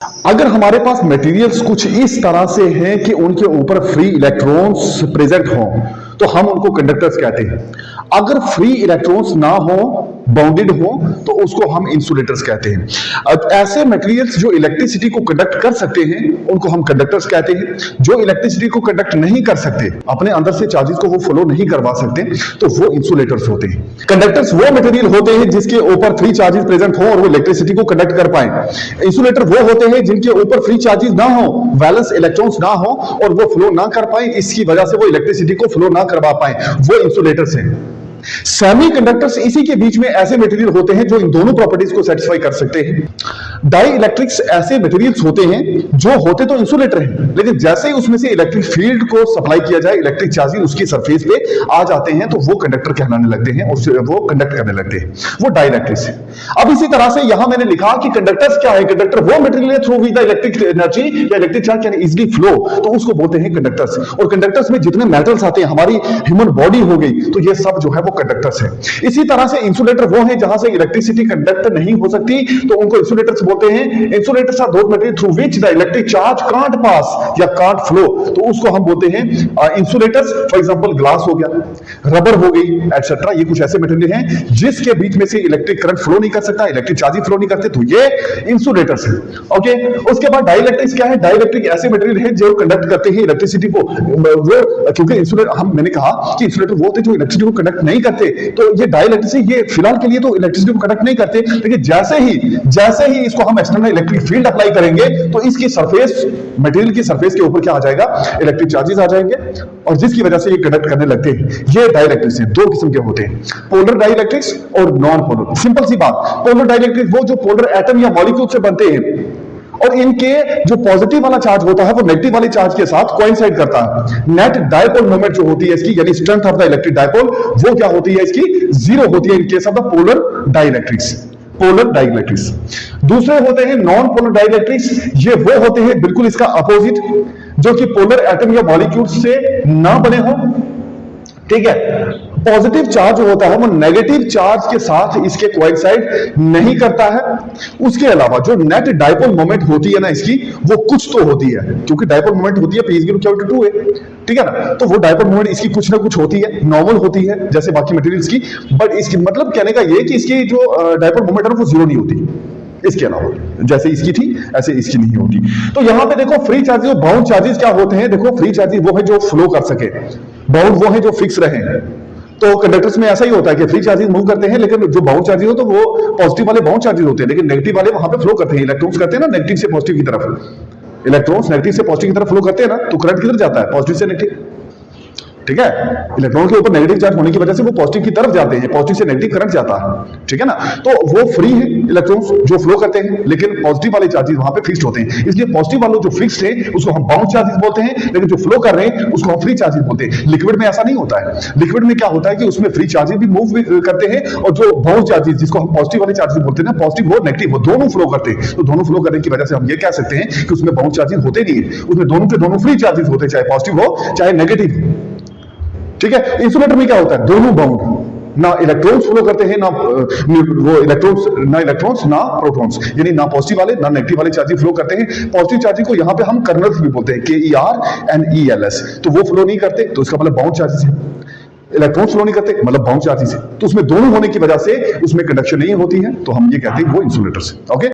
अगर हमारे पास मटेरियल्स कुछ इस तरह से हैं कि उनके ऊपर फ्री इलेक्ट्रॉन्स प्रेजेंट हों तो हम उनको कंडक्टर्स कहते हैं। अगर फ्री इलेक्ट्रॉन्स ना हो, बाउंडेड हो, तो उसको हम इंसुलेटर्स कहते हैं। अब ऐसे मटेरियल्स जो इलेक्ट्रिसिटी को कंडक्ट कर सकते हैं उनको हम कंडक्टर्स कहते हैं। जो इलेक्ट्रिसिटी को कंडक्ट नहीं कर सकते, अपने अंदर से चार्जेस को वो फ्लो नहीं करवा सकते, तो वो इंसुलेटर्स होते हैं। कंडक्टर्स वो मटेरियल होते हैं जिसके ऊपर फ्री चार्जेस प्रेजेंट हो और वो इलेक्ट्रिसिटी को कंडक्ट कर पाए। इंसुलेटर वो होते हैं जिनके ऊपर फ्री चार्जेस ना हो, वैलेंस इलेक्ट्रॉन्स ना हो और वो फ्लो ना कर पाए, इसकी वजह से वो इलेक्ट्रिसिटी को फ्लो ना करवा पाए, वो इंसुलेटर्स हैं। सेमीकंडक्टर्स इसी के बीच में ऐसे मटेरियल होते हैं जो इन दोनों प्रॉपर्टीज को सेटिस्फाई कर सकते हैं। डाई इलेक्ट्रिक्स ऐसे मटेरियल्स होते हैं जो होते तो इंसुलेटर हैं, लेकिन जैसे ही उसमें से इलेक्ट्रिक फील्ड को सप्लाई किया जाए, इलेक्ट्रिक चार्जेस उसकी सरफेस पे आ जाते हैं, तो वो कंडक्टर कहलाने लगते हैं और वो कंडक्ट करने लगते हैं। वो डाई इलेक्ट्रिक्स है। अब इसी तरह से यहां मैंने लिखा कि कंडक्टर्स क्या है। कंडक्टर वो मटेरियल है through with the electric energy या electric charge can easily flow, तो उसको बोलते हैं कंडक्टर्स। और कंडक्टर्स में जितने मेटल्स आते हैं, हमारी ह्यूमन बॉडी हो गई, तो ये सब जो है वो कंडक्टर्स है। इसी तरह से इंसुलेटर वो है जहां से इलेक्ट्रिसिटी कंडक्ट नहीं हो सकती, तो उनको इंसुलेटर्स बोलते हैं। Insulators are those material through which the electric charge can't pass या कांट फ्लो, तो उसको हम बोलते हैं इंसुलेटर्स। फॉर एग्जांपल ग्लास हो गया, रबर हो गई, एटसेट्रा। ये कुछ ऐसे मटेरियल हैं जिसके बीच में से इलेक्ट्रिक करंट फ्लो नहीं कर सकता, इलेक्ट्रिक चार्जेस फ्लो नहीं करते, तो ये इंसुलेटर्स है। ओके, उसके बाद डाइइलेक्ट्रिक्स क्या है? डाइइलेक्ट्रिक ऐसे मटेरियल है जो कंडक्ट करते हैं इलेक्ट्रिसिटी को। वो क्योंकि इंसुलेटर, मैंने कहा कि इंसुलेटर वो होते हैं जो इलेक्ट्रिसिटी को कंडक्ट नहीं करते, तो ये डाइइलेक्ट्रिक, ये फिलहाल के लिए तो इलेक्ट्रिसिटी को कंडक्ट नहीं करते, लेकिन जैसे ही इसको हम एक्सटर्नल इलेक्ट्रिक फील्ड अप्लाई करेंगे तो इसकी सरफेस, मटेरियल की सरफेस के ऊपर क्या आ जाएगा? इलेक्ट्रिक चार्जेस आ जाएंगे और जिसकी वजह से ये कंडक्ट करने लगते हैं। ये डाइइलेक्ट्रिक्स हैं, दो किस्म के होते हैं, पोलर डाइइलेक्ट्रिक्स और नॉन पोलर। सिंपल सी बात, पोलर डाइइलेक्ट्रिक वो जो पोलर एटम या मॉलिक्यूल से बनते हैं और इनके जो पॉजिटिव वाला चार्ज होता है वो नेगेटिव वाले चार्ज के साथ कोइंसाइड करता है। नेट डायपोल मोमेंट जो होती है इसकी, यानी strength of the electric dipole, वो क्या होती है? इसकी जीरो होती है in case of the polar dielectrics. Polar dielectrics. दूसरे होते हैं नॉन पोलर डाइइलेक्ट्रिक्स। ये वो होते हैं बिल्कुल इसका अपोजिट, जो कि पोलर एटम या मॉलिक्यूल से ना बने हो। ठीक है, पॉजिटिव चार्ज जो होता है वो नेगेटिव चार्ज के साथ इसके कोइंसाइड नहीं करता है। उसके अलावा जो नेट डायपोल मोमेंट होती है ना इसकी, वो कुछ तो होती है, क्योंकि डायपोल मोमेंट होती है P = 2 है। ठीक है ना, तो वो डायपोल मोमेंट इसकी कुछ ना कुछ होती है, नॉर्मल होती है जैसे बाकी मटेरियल्स की, बट इसकी मतलब कहने का ये कि इसकी जो डायपोल मोमेंट है वो जीरो नहीं होती। इसके अलावा जैसे इसकी थी ऐसे इसकी नहीं होती। तो यहां पे देखो फ्री चार्जेस, बाउंड चार्जेस क्या होते हैं? देखो फ्री चार्जेस वो है जो फ्लो कर सके, बाउंड वो है जो फिक्स रहे। तो कंडक्टर्स में ऐसा ही होता है कि फ्री चार्जेस मूव करते हैं, लेकिन जो बाउंड चार्जेस हो तो वो पॉजिटिव वाले बाउंड चार्जेस होते हैं, लेकिन नेगेटिव वाले वहां पे फ्लो करते हैं। इलेक्ट्रॉन्स करते हैं ना नेगेटिव से पॉजिटिव की तरफ, इलेक्ट्रॉन्स नेगेटिव से पॉजिटिव की तरफ फ्लो करते हैं ना, तो करंट किधर जाता है? पॉजिटिव से नेगेटिव। ठीक है, इलेक्ट्रॉन के ऊपर नेगेटिव चार्ज होने की वजह से वो पॉजिटिव की तरफ जाते हैं, पॉजिटिव से नेगेटिव करंट जाता है। ठीक है ना, तो वो फ्री है इलेक्ट्रॉन्स जो फ्लो करते हैं, लेकिन पॉजिटिव वाले चार्जेस वहां पे फिक्स्ड होते हैं। इसलिए पॉजिटिव वाले जो फिक्स्ड है उसको हम बाउंड चार्जेस बोलते हैं, लेकिन जो फ्लो कर रहे हैं उसको हम फ्री चार्जेस बोलते हैं। लिक्विड में ऐसा नहीं होता है। लिक्विड में क्या होता है कि उसमें फ्री चार्जेस भी मूव करते हैं और जो बाउंड चार्जेस जिसको हम पॉजिटिव वाले चार्जेस बोलते हैं ना, पॉजिटिव और नेगेटिव, वो दोनों फ्लो करते हैं। तो दोनों फ्लो करने की वजह से हम ये कह सकते हैं कि उसमें बाउंड चार्जेस होते नहीं है, उसमें दोनों के दोनों फ्री चार्जेस होते हैं, चाहे पॉजिटिव हो चाहे नेगेटिव। ठीक है, इंसुलेटर में क्या होता है? दोनों बाउंड, ना इलेक्ट्रॉन्स फ्लो करते हैं, ना वो इलेक्ट्रॉन्स ना प्रोटॉन्स, यानी ना पॉजिटिव वाले ना नेगेटिव वाले चार्जेस फ्लो करते हैं। पॉजिटिव चार्जेस को यहां पे हम कर्नल्स भी बोलते हैं, KERNELS, तो वो फ्लो नहीं करते, तो इसका मतलब बाउंड चार्जेस है। इलेक्ट्रॉन्स फ्लो नहीं करते मतलब बाउंड चार्जेस है, तो उसमें दोनों होने की वजह से उसमें कंडक्शन नहीं होती है, तो हम ये कहते हैं वो इंसुलेटर्स है। ओके।